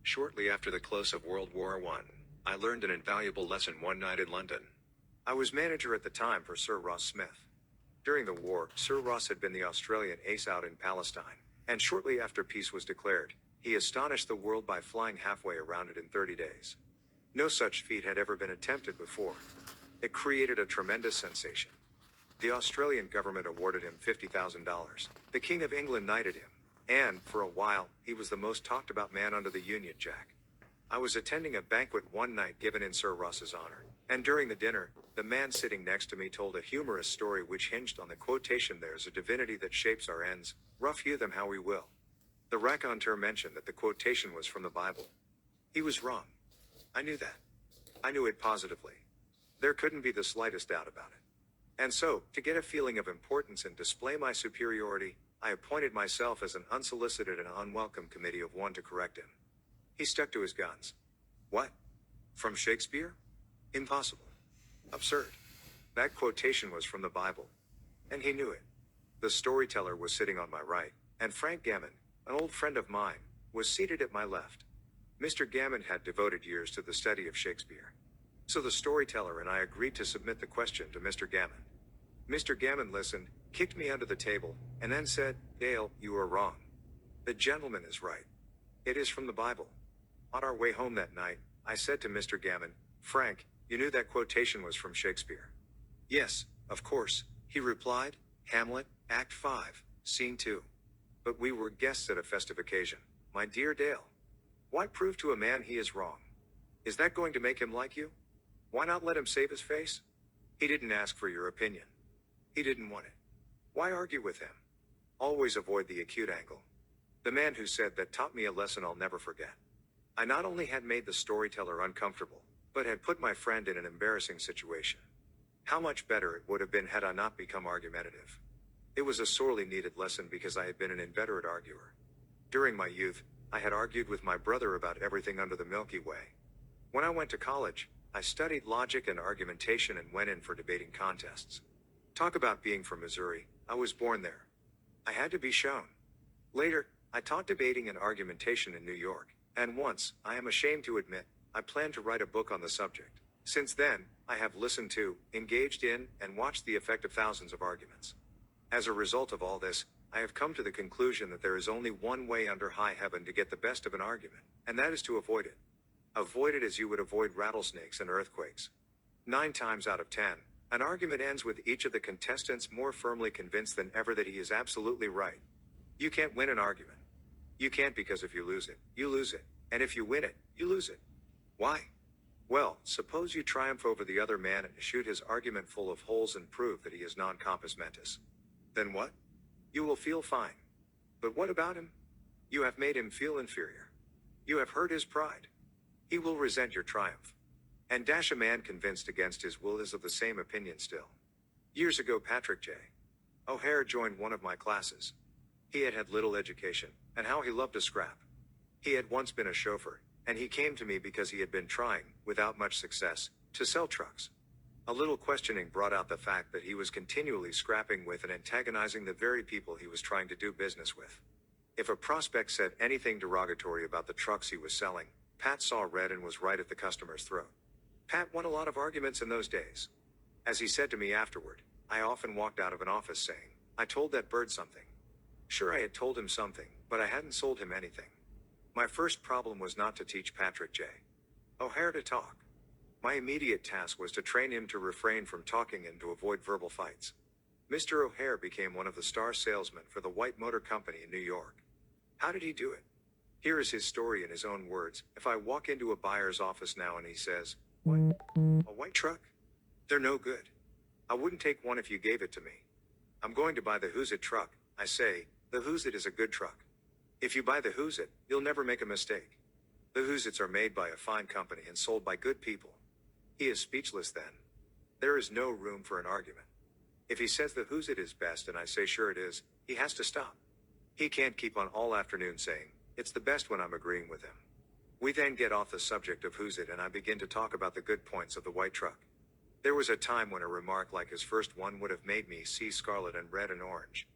Shortly after the close of World War I, I learned an invaluable lesson one night in London. I was manager at the time for Sir Ross Smith. During the war, Sir Ross had been the Australian ace out in Palestine, and shortly after peace was declared, he astonished the world by flying halfway around it in 30 days. No such feat had ever been attempted before. It created a tremendous sensation. The Australian government awarded him $50,000. The King of England knighted him, and, for a while, he was the most talked about man under the Union Jack. I was attending a banquet one night given in Sir Ross's honor, and during the dinner, the man sitting next to me told a humorous story which hinged on the quotation, "There's a divinity that shapes our ends, rough hew them how we will." The raconteur mentioned that the quotation was from the Bible. He was wrong. I knew that. I knew it positively. There couldn't be the slightest doubt about it. And so, to get a feeling of importance and display my superiority, I appointed myself as an unsolicited and unwelcome committee of one to correct him. He stuck to his guns. What? From Shakespeare? Impossible. Absurd. That quotation was from the Bible. And he knew it. The storyteller was sitting on my right, and Frank Gammon, an old friend of mine, was seated at my left. Mr. Gammon had devoted years to the study of Shakespeare. So the storyteller and I agreed to submit the question to Mr. Gammon. Mr. Gammon listened, kicked me under the table, and then said, "Dale, you are wrong. The gentleman is right. It is from the Bible." On our way home that night, I said to Mr. Gammon, "Frank, you knew that quotation was from Shakespeare?" "Yes, of course," he replied, "Hamlet, Act 5, Scene 2. But we were guests at a festive occasion, my dear Dale. Why prove to a man he is wrong? Is that going to make him like you? Why not let him save his face? He didn't ask for your opinion. He didn't want it. Why argue with him? Always avoid the acute angle." The man who said that taught me a lesson I'll never forget. I not only had made the storyteller uncomfortable, but had put my friend in an embarrassing situation. How much better it would have been had I not become argumentative. It was a sorely needed lesson because I had been an inveterate arguer. During my youth, I had argued with my brother about everything under the Milky Way. When I went to college, I studied logic and argumentation and went in for debating contests. Talk about being from Missouri, I was born there. I had to be shown. Later, I taught debating and argumentation in New York, and once, I am ashamed to admit, I planned to write a book on the subject. Since then, I have listened to, engaged in, and watched the effect of thousands of arguments. As a result of all this, I have come to the conclusion that there is only one way under high heaven to get the best of an argument, and that is to avoid it. Avoid it as you would avoid rattlesnakes and earthquakes. 9 times out of 10, an argument ends with each of the contestants more firmly convinced than ever that he is absolutely right. You can't win an argument. You can't, because if you lose it, you lose it, and if you win it, you lose it. Why? Well, suppose you triumph over the other man and shoot his argument full of holes and prove that he is non compos mentis. Then what? You will feel fine. But what about him? You have made him feel inferior. You have hurt his pride. He will resent your triumph. And a man convinced against his will is of the same opinion still. Years ago, Patrick J. O'Hare joined one of my classes. He had had little education, and how he loved to scrap. He had once been a chauffeur, and he came to me because he had been trying, without much success, to sell trucks. A little questioning brought out the fact that he was continually scrapping with and antagonizing the very people he was trying to do business with. If a prospect said anything derogatory about the trucks he was selling, Pat saw red and was right at the customer's throat. Pat won a lot of arguments in those days. As he said to me afterward, I often walked out of an office saying, "I told that bird something." Sure, I had told him something, but I hadn't sold him anything. My first problem was not to teach Patrick J. O'Hare to talk. My immediate task was to train him to refrain from talking and to avoid verbal fights. Mr. O'Hare became one of the star salesmen for the White Motor Company in New York. How did he do it? Here is his story in his own words. If I walk into a buyer's office now and he says, "What? A white truck? They're no good. I wouldn't take one if you gave it to me. I'm going to buy the Who's It truck," I say. The Who's It is a good truck. If you buy the Who's It, you'll never make a mistake. The Who's Its are made by a fine company and sold by good people. He is speechless then. There is no room for an argument. If he says the Who's It is best and I say sure it is, he has to stop. He can't keep on all afternoon saying, "It's the best," when I'm agreeing with him. We then get off the subject of Who's It and I begin to talk about the good points of the white truck. There was a time when a remark like his first one would have made me see scarlet and red and orange.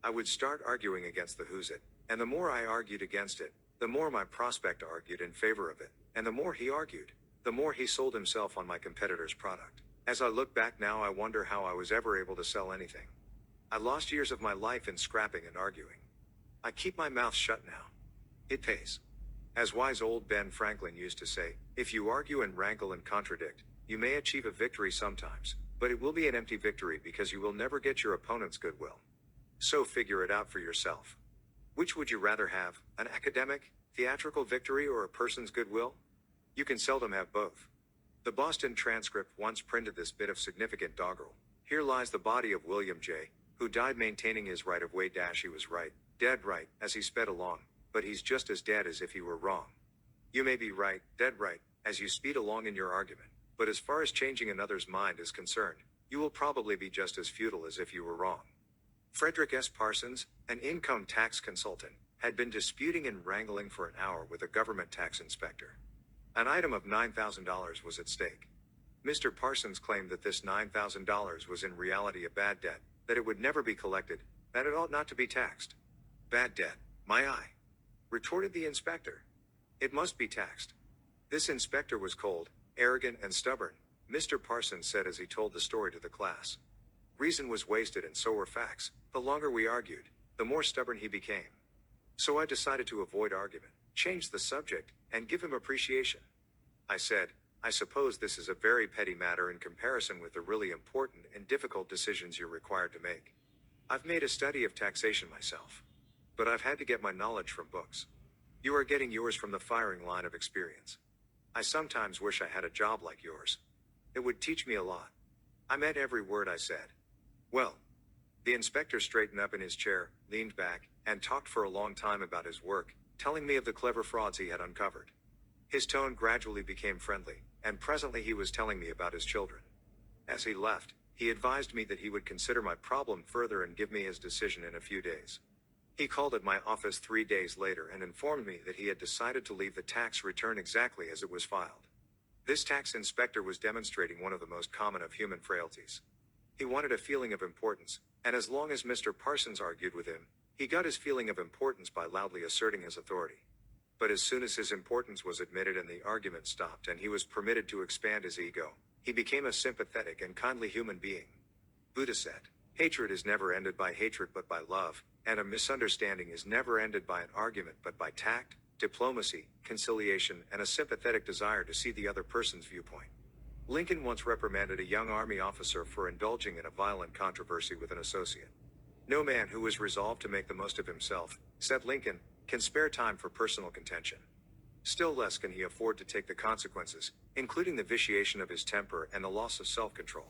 I would start arguing against the Who's It, and the more I argued against it, The more my prospect argued in favor of it, and the more he argued, the more he sold himself on my competitor's product. As I look back now, I wonder how I was ever able to sell anything. I lost years of my life in scrapping and arguing. I keep my mouth shut now. It pays. As wise old Ben Franklin used to say, if you argue and wrangle and contradict, you may achieve a victory sometimes, but it will be an empty victory because you will never get your opponent's goodwill. So figure it out for yourself. Which would you rather have, an academic, theatrical victory or a person's goodwill? You can seldom have both. The Boston Transcript once printed this bit of significant doggerel. Here lies the body of William J., who died maintaining his right of way. He was right, dead right, as he sped along, but he's just as dead as if he were wrong. You may be right, dead right, as you speed along in your argument, but as far as changing another's mind is concerned, you will probably be just as futile as if you were wrong. Frederick S. Parsons, an income tax consultant, had been disputing and wrangling for an hour with a government tax inspector. An item of $9,000 was at stake. Mr. Parsons claimed that this $9,000 was in reality a bad debt, that it would never be collected, that it ought not to be taxed. Bad debt, my eye, retorted the inspector. It must be taxed. This inspector was cold, arrogant, and stubborn, Mr. Parsons said as he told the story to the class. Reason was wasted and so were facts. The longer we argued, the more stubborn he became. So I decided to avoid argument, change the subject, and give him appreciation. I said, I suppose this is a very petty matter in comparison with the really important and difficult decisions you're required to make. I've made a study of taxation myself. But I've had to get my knowledge from books. You are getting yours from the firing line of experience. I sometimes wish I had a job like yours. It would teach me a lot. I meant every word I said. Well, the inspector straightened up in his chair, leaned back, and talked for a long time about his work, telling me of the clever frauds he had uncovered. His tone gradually became friendly, and presently he was telling me about his children. As he left, he advised me that he would consider my problem further and give me his decision in a few days. He called at my office 3 days later and informed me that he had decided to leave the tax return exactly as it was filed. This tax inspector was demonstrating one of the most common of human frailties. He wanted a feeling of importance, and as long as Mr. Parsons argued with him, he got his feeling of importance by loudly asserting his authority. But as soon as his importance was admitted and the argument stopped and he was permitted to expand his ego, he became a sympathetic and kindly human being. Buddha said, hatred is never ended by hatred but by love, and a misunderstanding is never ended by an argument but by tact, diplomacy, conciliation, and a sympathetic desire to see the other person's viewpoint. Lincoln once reprimanded a young Army officer for indulging in a violent controversy with an associate. No man who is resolved to make the most of himself, said Lincoln, can spare time for personal contention. Still less can he afford to take the consequences, including the vitiation of his temper and the loss of self-control.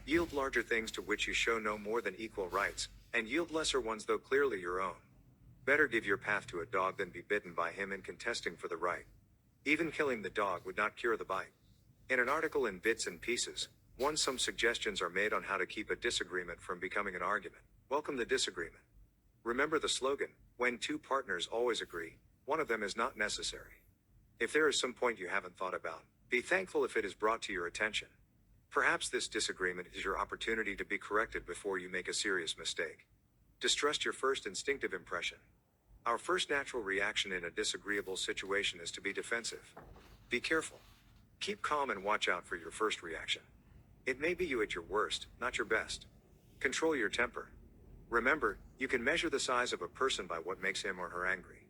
Yield larger things to which you show no more than equal rights, and yield lesser ones though clearly your own. Better give your path to a dog than be bitten by him in contesting for the right. Even killing the dog would not cure the bite. In an article in Bits and Pieces, some suggestions are made on how to keep a disagreement from becoming an argument. Welcome the disagreement. Remember the slogan, when two partners always agree, one of them is not necessary. If there is some point you haven't thought about, be thankful if it is brought to your attention. Perhaps this disagreement is your opportunity to be corrected before you make a serious mistake. Distrust your first instinctive impression. Our first natural reaction in a disagreeable situation is to be defensive. Be careful. Keep calm and watch out for your first reaction. It may be you at your worst, not your best. Control your temper. Remember, you can measure the size of a person by what makes him or her angry.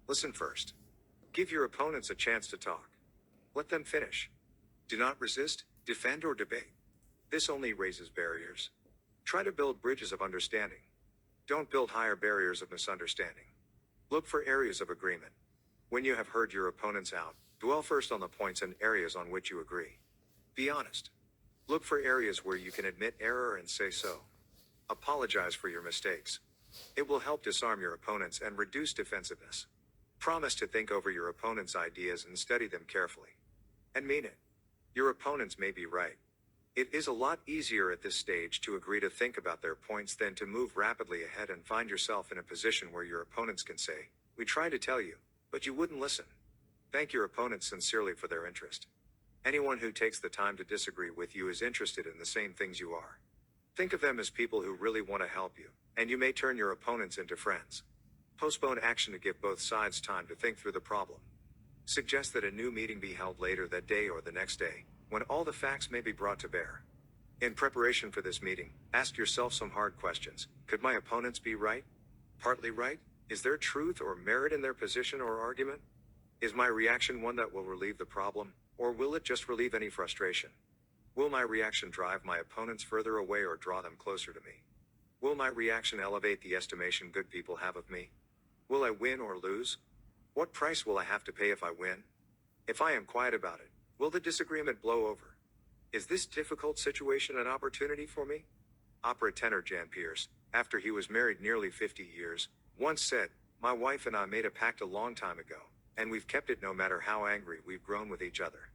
Listen first. Give your opponents a chance to talk. Let them finish. Do not resist, defend, or debate. This only raises barriers. Try to build bridges of understanding. Don't build higher barriers of misunderstanding. Look for areas of agreement. When you have heard your opponents out, dwell first on the points and areas on which you agree. Be honest. Look for areas where you can admit error and say so. Apologize for your mistakes. It will help disarm your opponents and reduce defensiveness. Promise to think over your opponent's ideas and study them carefully. And mean it. Your opponents may be right. It is a lot easier at this stage to agree to think about their points than to move rapidly ahead and find yourself in a position where your opponents can say, "We tried to tell you, but you wouldn't listen." Thank your opponents sincerely for their interest. Anyone who takes the time to disagree with you is interested in the same things you are. Think of them as people who really want to help you, and you may turn your opponents into friends. Postpone action to give both sides time to think through the problem. Suggest that a new meeting be held later that day or the next day, when all the facts may be brought to bear. In preparation for this meeting, ask yourself some hard questions. Could my opponents be right? Partly right? Is there truth or merit in their position or argument? Is my reaction one that will relieve the problem, or will it just relieve any frustration? Will my reaction drive my opponents further away or draw them closer to me? Will my reaction elevate the estimation good people have of me? Will I win or lose? What price will I have to pay if I win? If I am quiet about it, will the disagreement blow over? Is this difficult situation an opportunity for me? Opera tenor Jan Pierce, after he was married nearly 50 years, once said, "My wife and I made a pact a long time ago, and we've kept it no matter how angry we've grown with each other.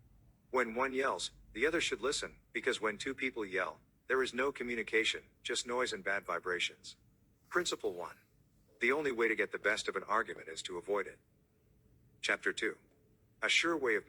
When one yells, the other should listen, because when two people yell, there is no communication, just noise and bad vibrations." Principle 1. The only way to get the best of an argument is to avoid it. Chapter 2. A sure way of